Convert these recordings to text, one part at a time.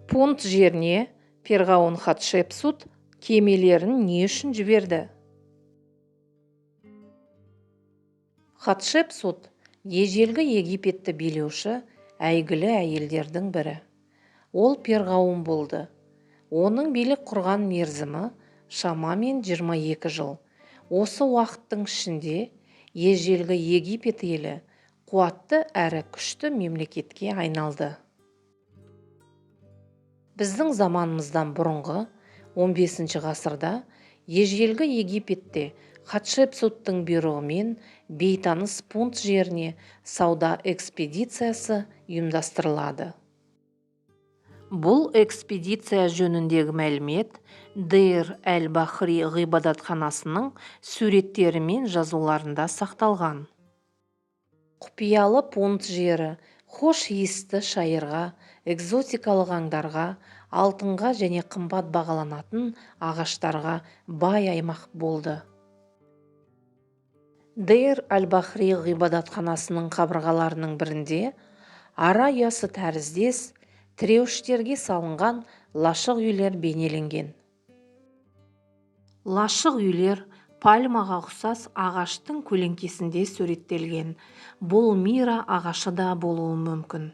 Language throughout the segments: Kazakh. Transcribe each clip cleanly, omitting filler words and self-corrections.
Пунт жеріне перғауын Хатшепсут кемелерін не үшін жіберді? Хатшепсут ежелгі Египетті билеуші әйгілі әйелдердің бірі. Ол перғауын болды. Оның билік құрған мерзімі шамамен 22 жыл. Осы уақыттың ішінде ежелгі Египет елі қуатты әрі күшті мемлекетке айналды. Біздің заманымыздан бұрынғы 15 ғасырда ежелгі Египетте Хатшепсуттың бұйрығымен бейтаныс Пунт жеріне сауда экспедициясы ұйымдастырылады. Бұл экспедиция жөніндегі мәлімет Дейр-әл-Бахри ғибадатханасының суреттері мен жазуларында сақталған. Құпиялы Пунт жері хош иісті шайырға, экзотикалық аңдарға, алтынға және қымбат бағаланатын ағаштарға бай аймақ болды. Дейр-әл-Бахри ғибадатханасының қабырғаларының бірінде ара ұясы тәріздес тіреуіштерге салынған лашық үйлер бейнеленген. Лашық үйлер пальмаға ұқсас ағаштың көлеңкесінде суреттелген. Бұл мира ағашы да болуы мүмкін.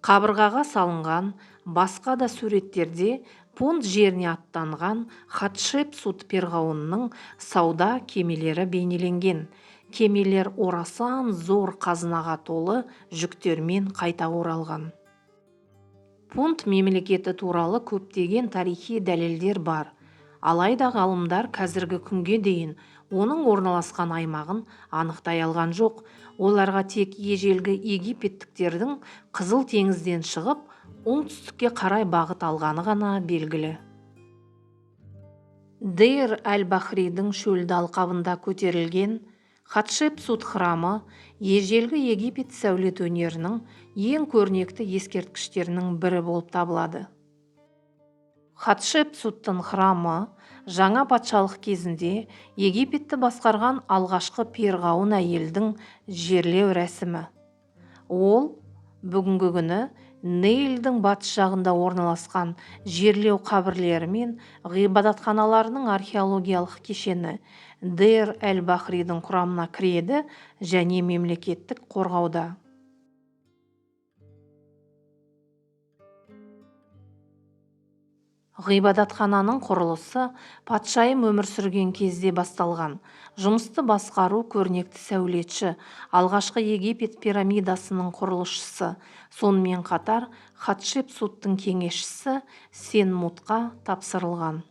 Қабырғаға салынған басқа да суреттерде Пунт жеріне аттанған Хатшепсут перғауынның сауда кемелері бейнеленген. Кемелер орасан зор қазынаға толы жүктермен қайта оралған. Пунт мемлекеті туралы көптеген тарихи дәлелдер бар. Алайда ғалымдар қазіргі күнге дейін оның орналасқан аймағын анықтай алған жоқ. Оларға тек ежелгі египеттіктердің Қызыл теңізден шығып, оңтүстікке қарай бағыт алғаны ғана белгілі. Дейр-әл-Бахридің шөлді алқабында көтерілген Хатшепсут храмы ежелгі Египет сәулет өнерінің ең көрнекті ескерткіштерінің бірі болып табылады. Хатшепсуттың храмы жаңа патшалық кезінде Египетті басқарған алғашқы перғауын әйелдің жерлеу рәсімі. Ол бүгінгі күні Нейлдің батыс жағында орналасқан жерлеу қабірлері мен ғибадатханаларының археологиялық кешені Дейр-әл-Бахридің құрамына кіреді және мемлекеттік қорғауда. Ғибадатхананың құрылысы патшайым өмір сүрген кезде басталған. Жұмысты басқару көрнекті сәулетші, алғашқы Египет пирамидасының құрылысшысы, сонымен қатар Хатшепсуттың кеңесшісі Сенмутқа тапсырылған.